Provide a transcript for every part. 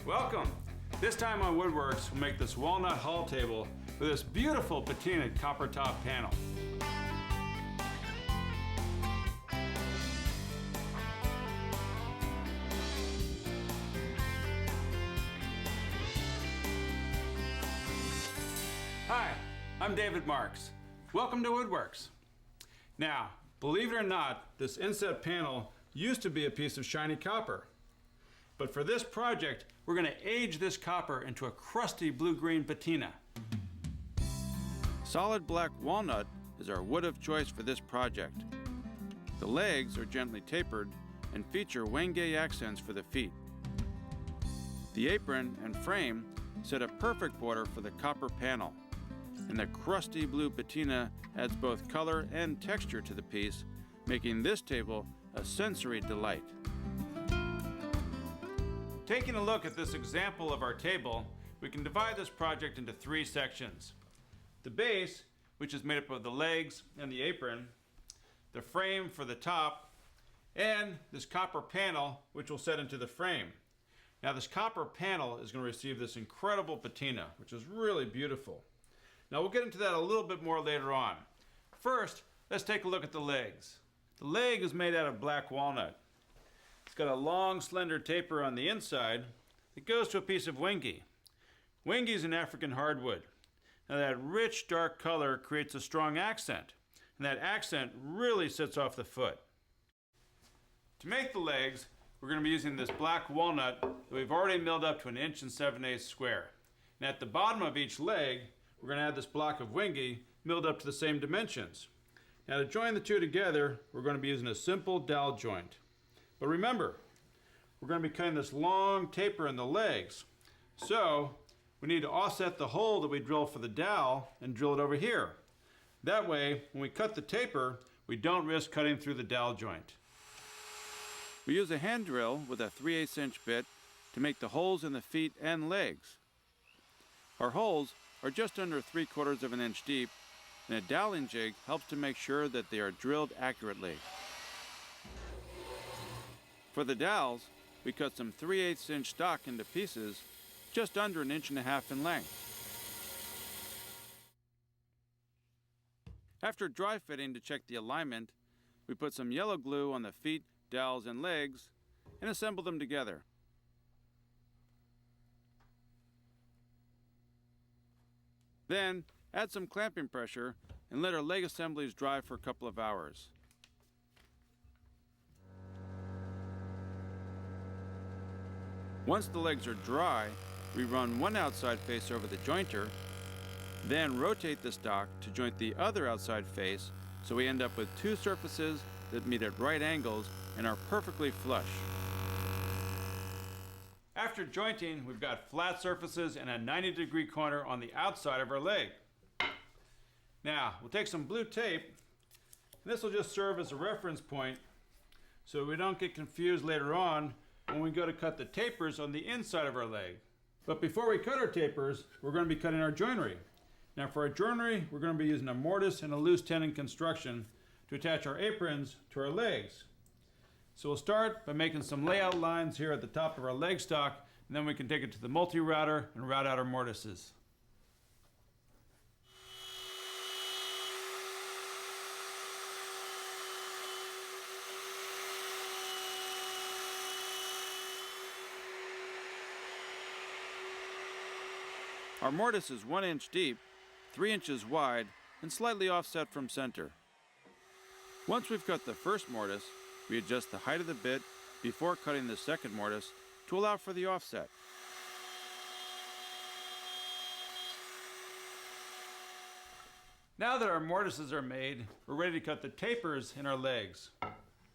Welcome! This time on WoodWorks, we'll make this walnut hall table with this beautiful patina copper top panel. Hi, I'm David Marks. Welcome to WoodWorks. Now, believe it or not, this inset panel used to be a piece of shiny copper. But for this project, we're going to age this copper into a crusty blue-green patina. Solid black walnut is our wood of choice for this project. The legs are gently tapered and feature wenge accents for the feet. The apron and frame set a perfect border for the copper panel, and the crusty blue patina adds both color and texture to the piece, making this table a sensory delight. Taking a look at this example of our table, we can divide this project into three sections. The base, which is made up of the legs and the apron, the frame for the top, and this copper panel, which will set into the frame. Now this copper panel is going to receive this incredible patina, which is really beautiful. Now we'll get into that a little bit more later on. First, let's take a look at the legs. The leg is made out of black walnut. It's got a long, slender taper on the inside that goes to a piece of wenge. Wenge is an African hardwood. Now that rich, dark color creates a strong accent, and that accent really sets off the foot. To make the legs, we're going to be using this black walnut that we've already milled up to 1 7/8 inches square. And at the bottom of each leg, we're going to add this block of wenge milled up to the same dimensions. Now to join the two together, we're going to be using a simple dowel joint. But remember, we're going to be cutting this long taper in the legs. So we need to offset the hole that we drilled for the dowel and drill it over here. That way, when we cut the taper, we don't risk cutting through the dowel joint. We use a hand drill with a 3/8 inch bit to make the holes in the feet and legs. Our holes are just under 3/4 inch deep, and a doweling jig helps to make sure that they are drilled accurately. For the dowels, we cut some 3/8 inch stock into pieces just under 1.5 inches in length. After dry fitting to check the alignment, we put some yellow glue on the feet, dowels, and legs and assemble them together. Then add some clamping pressure and let our leg assemblies dry for a couple of hours. Once the legs are dry, we run one outside face over the jointer, then rotate the stock to joint the other outside face so we end up with two surfaces that meet at right angles and are perfectly flush. After jointing, we've got flat surfaces and a 90-degree corner on the outside of our leg. Now, we'll take some blue tape, and this will just serve as a reference point so we don't get confused later on when we go to cut the tapers on the inside of our leg. But before we cut our tapers, we're going to be cutting our joinery. Now for our joinery, we're going to be using a mortise and a loose tenon construction to attach our aprons to our legs. So we'll start by making some layout lines here at the top of our leg stock, and then we can take it to the multi-router and route out our mortises. Our mortise is 1 inch deep, 3 inches wide, and slightly offset from center. Once we've cut the first mortise, we adjust the height of the bit before cutting the second mortise to allow for the offset. Now that our mortises are made, we're ready to cut the tapers in our legs.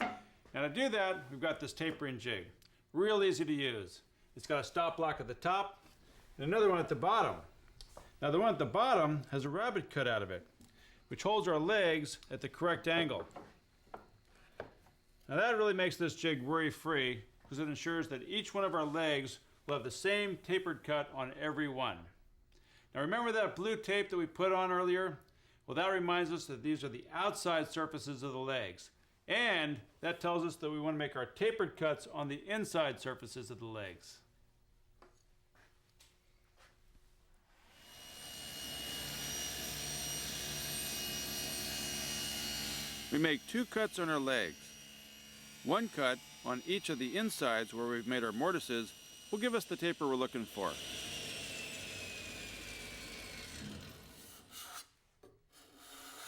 Now to do that, we've got this tapering jig. Real easy to use. It's got a stop block at the top and another one at the bottom. Now the one at the bottom has a rabbet cut out of it, which holds our legs at the correct angle. Now that really makes this jig worry-free because it ensures that each one of our legs will have the same tapered cut on every one. Now remember that blue tape that we put on earlier? Well, that reminds us that these are the outside surfaces of the legs. And that tells us that we want to make our tapered cuts on the inside surfaces of the legs. We make 2 cuts on our legs. 1 cut on each of the insides where we've made our mortises will give us the taper we're looking for.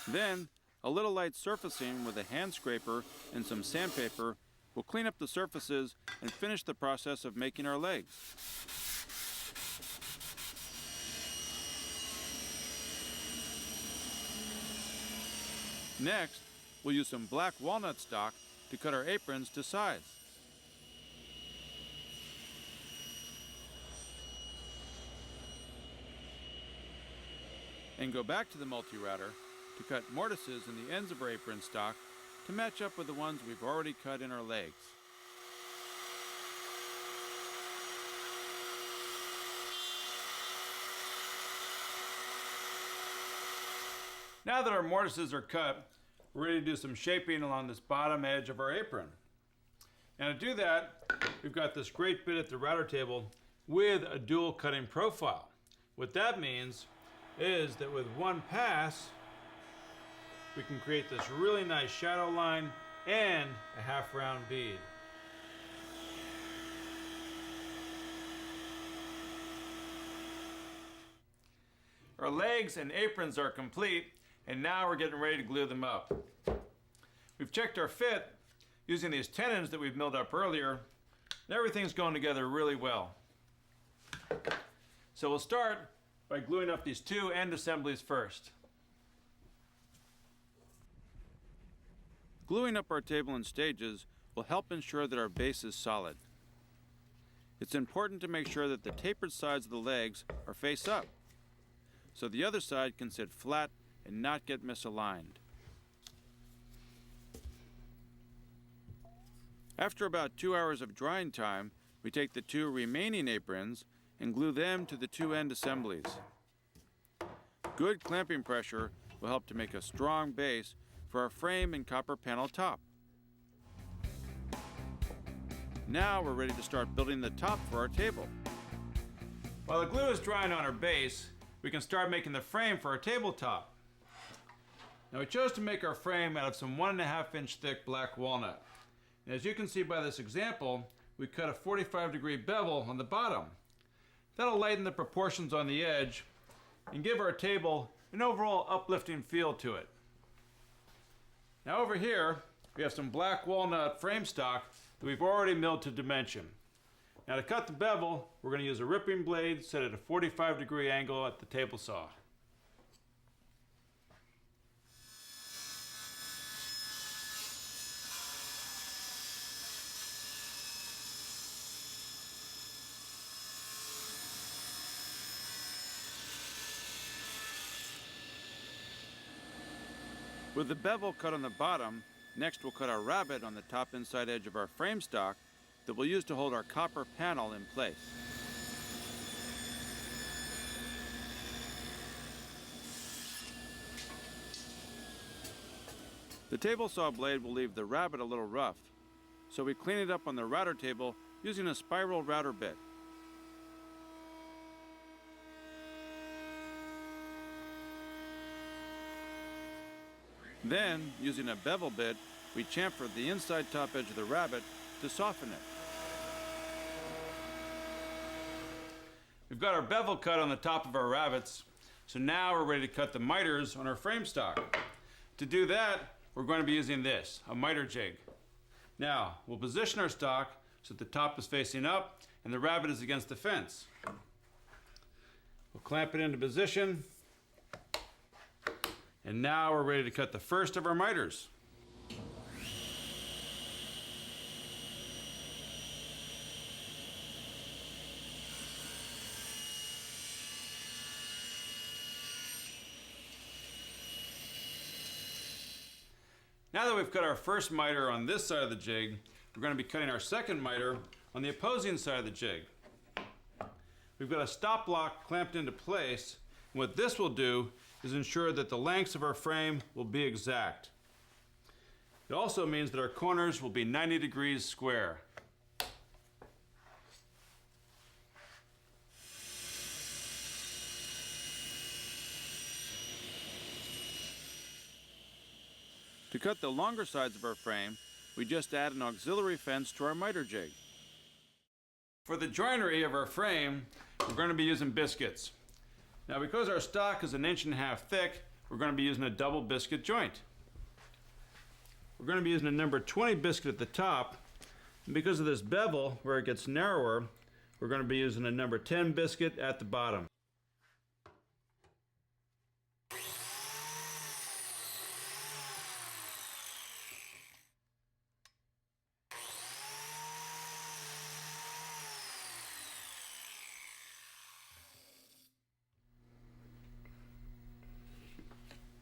Then, a little light surfacing with a hand scraper and some sandpaper will clean up the surfaces and finish the process of making our legs. Next, we'll use some black walnut stock to cut our aprons to size. And go back to the multi-router to cut mortises in the ends of our apron stock to match up with the ones we've already cut in our legs. Now that our mortises are cut, we're ready to do some shaping along this bottom edge of our apron. Now to do that, we've got this great bit at the router table with a dual cutting profile. What that means is that with one pass, we can create this really nice shadow line and a half round bead. Our legs and aprons are complete, and now we're getting ready to glue them up. We've checked our fit using these tenons that we've milled up earlier, and everything's going together really well. So we'll start by gluing up these 2 end assemblies first. Gluing up our table in stages will help ensure that our base is solid. It's important to make sure that the tapered sides of the legs are face up, so the other side can sit flat and not get misaligned. After about 2 hours of drying time, we take the 2 remaining aprons and glue them to the 2 end assemblies. Good clamping pressure will help to make a strong base for our frame and copper panel top. Now we're ready to start building the top for our table. While the glue is drying on our base, we can start making the frame for our tabletop. Now we chose to make our frame out of some 1.5 inch thick black walnut. And as you can see by this example, we cut a 45-degree bevel on the bottom. That'll lighten the proportions on the edge and give our table an overall uplifting feel to it. Now over here, we have some black walnut frame stock that we've already milled to dimension. Now to cut the bevel, we're going to use a ripping blade set at a 45-degree angle at the table saw. With the bevel cut on the bottom, next we'll cut our rabbet on the top inside edge of our frame stock that we'll use to hold our copper panel in place. The table saw blade will leave the rabbet a little rough, so we clean it up on the router table using a spiral router bit. Then, using a bevel bit, we chamfer the inside top edge of the rabbet to soften it. We've got our bevel cut on the top of our rabbets, so now we're ready to cut the miters on our frame stock. To do that, we're going to be using this, a miter jig. Now, we'll position our stock so that the top is facing up and the rabbet is against the fence. We'll clamp it into position. And now we're ready to cut the first of our miters. Now that we've cut our first miter on this side of the jig, we're going to be cutting our second miter on the opposing side of the jig. We've got a stop block clamped into place, and what this will do is ensure that the lengths of our frame will be exact. It also means that our corners will be 90 degrees square. To cut the longer sides of our frame, we just add an auxiliary fence to our miter jig. For the joinery of our frame, we're going to be using biscuits. Now, because our stock is 1.5 inches thick, we're going to be using a double biscuit joint. We're going to be using a number 20 biscuit at the top, and because of this bevel where it gets narrower, we're going to be using a number 10 biscuit at the bottom.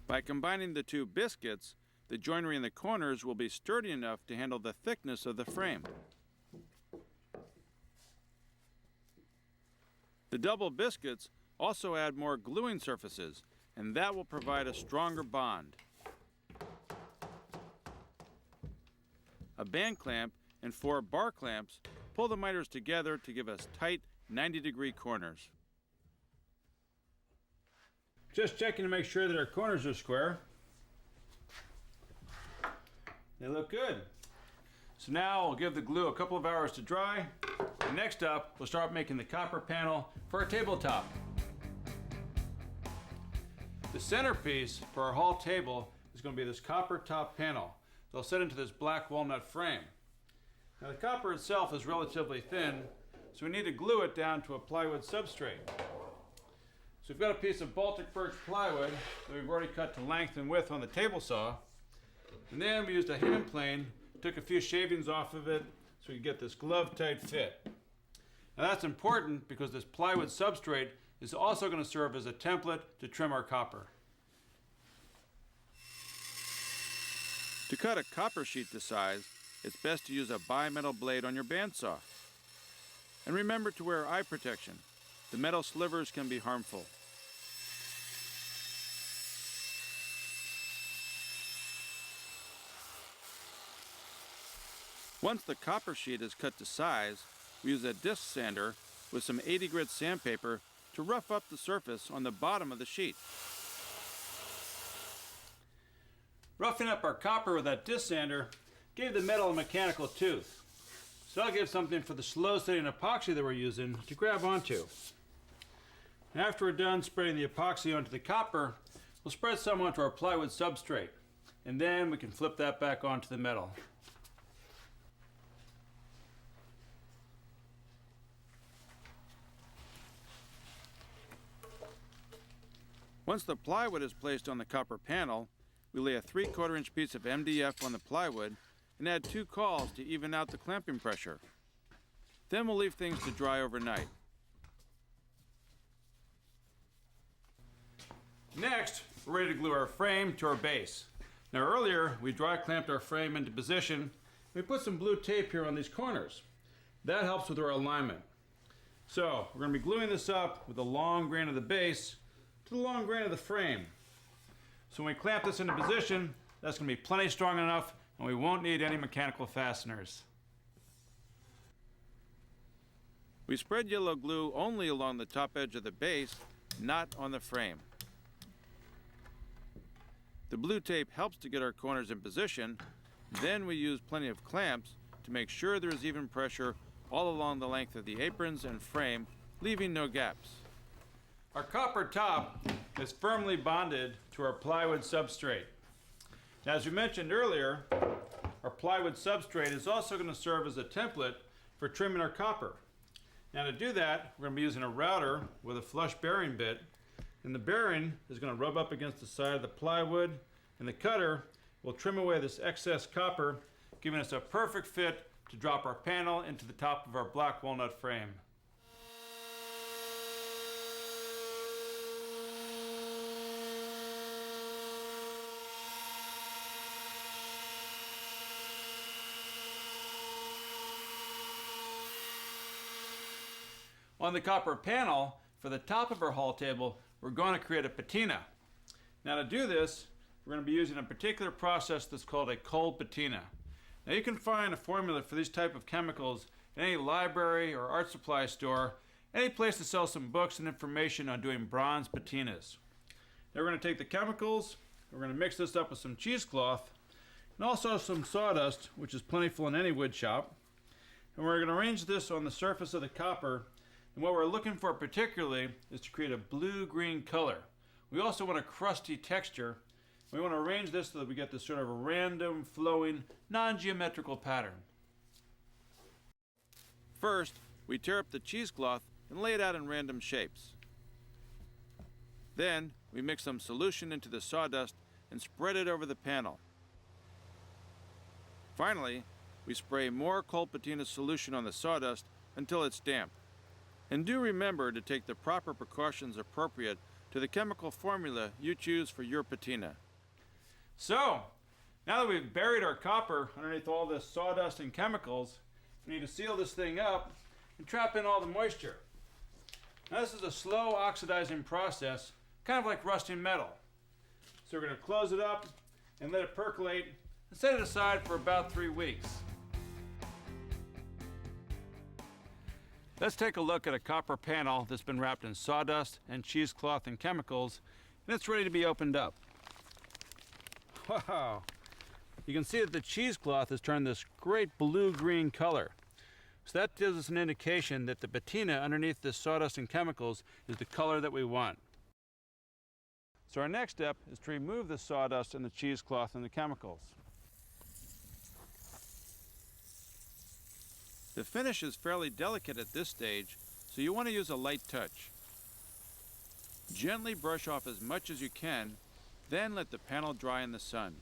By combining the two biscuits, the joinery in the corners will be sturdy enough to handle the thickness of the frame. The double biscuits also add more gluing surfaces, and that will provide a stronger bond. A band clamp and 4 bar clamps pull the miters together to give us tight 90-degree corners. Just checking to make sure that our corners are square. They look good. So now we'll give the glue a couple of hours to dry. And next up, we'll start making the copper panel for our tabletop. The centerpiece for our hall table is going to be this copper top panel. So I'll set into this black walnut frame. Now the copper itself is relatively thin, so we need to glue it down to a plywood substrate. So we've got a piece of Baltic birch plywood that we've already cut to length and width on the table saw. And then we used a hand plane, took a few shavings off of it so we could get this glove-tight fit. Now that's important because this plywood substrate is also going to serve as a template to trim our copper. To cut a copper sheet to size, it's best to use a bimetal blade on your bandsaw. And remember to wear eye protection. The metal slivers can be harmful. Once the copper sheet is cut to size, we use a disc sander with some 80 grit sandpaper to rough up the surface on the bottom of the sheet. Roughing up our copper with that disc sander gave the metal a mechanical tooth. So I'll give something for the slow setting epoxy that we're using to grab onto. And after we're done spreading the epoxy onto the copper, we'll spread some onto our plywood substrate. And then we can flip that back onto the metal. Once the plywood is placed on the copper panel, we lay a 3/4 inch piece of MDF on the plywood and add 2 cauls to even out the clamping pressure. Then we'll leave things to dry overnight. Next, we're ready to glue our frame to our base. Now earlier, we dry clamped our frame into position. We put some blue tape here on these corners. That helps with our alignment. So we're going to be gluing this up with the long grain of the base to the long grain of the frame. So when we clamp this into position, that's going to be plenty strong enough and we won't need any mechanical fasteners. We spread yellow glue only along the top edge of the base, not on the frame. The blue tape helps to get our corners in position. Then we use plenty of clamps to make sure there is even pressure all along the length of the aprons and frame, leaving no gaps. Our copper top is firmly bonded to our plywood substrate. Now, as we mentioned earlier, our plywood substrate is also going to serve as a template for trimming our copper. Now to do that, we're going to be using a router with a flush bearing bit, and the bearing is going to rub up against the side of the plywood, and the cutter will trim away this excess copper, giving us a perfect fit to drop our panel into the top of our black walnut frame. On the copper panel, for the top of our hall table, we're going to create a patina. Now to do this, we're going to be using a particular process that's called a cold patina. Now you can find a formula for these type of chemicals in any library or art supply store, any place to sell some books and information on doing bronze patinas. Now we're going to take the chemicals, we're going to mix this up with some cheesecloth, and also some sawdust, which is plentiful in any wood shop. And we're going to arrange this on the surface of the copper. And what we're looking for particularly is to create a blue-green color. We also want a crusty texture. We want to arrange this so that we get this sort of a random, flowing, non-geometrical pattern. First, we tear up the cheesecloth and lay it out in random shapes. Then, we mix some solution into the sawdust and spread it over the panel. Finally, we spray more cold patina solution on the sawdust until it's damp. And do remember to take the proper precautions appropriate to the chemical formula you choose for your patina. So, now that we've buried our copper underneath all this sawdust and chemicals, we need to seal this thing up and trap in all the moisture. Now this is a slow oxidizing process, kind of like rusting metal. So we're going to close it up and let it percolate and set it aside for about 3 weeks. Let's take a look at a copper panel that's been wrapped in sawdust and cheesecloth and chemicals, and it's ready to be opened up. Wow! You can see that the cheesecloth has turned this great blue-green color. So that gives us an indication that the patina underneath this sawdust and chemicals is the color that we want. So our next step is to remove the sawdust and the cheesecloth and the chemicals. The finish is fairly delicate at this stage, so you want to use a light touch. Gently brush off as much as you can, then let the panel dry in the sun.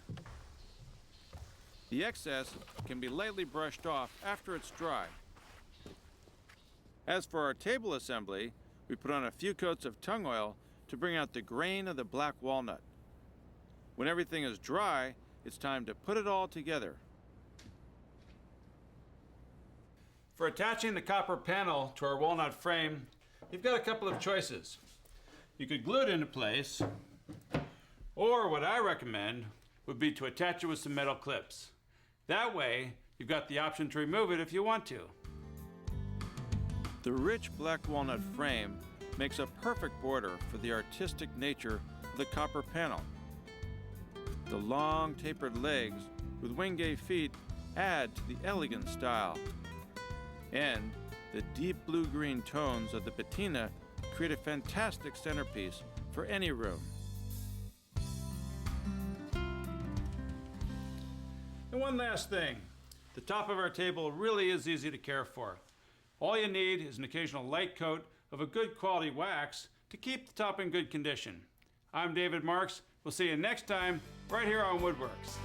The excess can be lightly brushed off after it's dry. As for our table assembly, we put on a few coats of tung oil to bring out the grain of the black walnut. When everything is dry, it's time to put it all together. For attaching the copper panel to our walnut frame, you've got a couple of choices. You could glue it into place, or what I recommend would be to attach it with some metal clips. That way, you've got the option to remove it if you want to. The rich black walnut frame makes a perfect border for the artistic nature of the copper panel. The long tapered legs with wenge feet add to the elegant style. And the deep blue-green tones of the patina create a fantastic centerpiece for any room. And one last thing, the top of our table really is easy to care for. All you need is an occasional light coat of a good quality wax to keep the top in good condition. I'm David Marks. We'll see you next time right here on WoodWorks.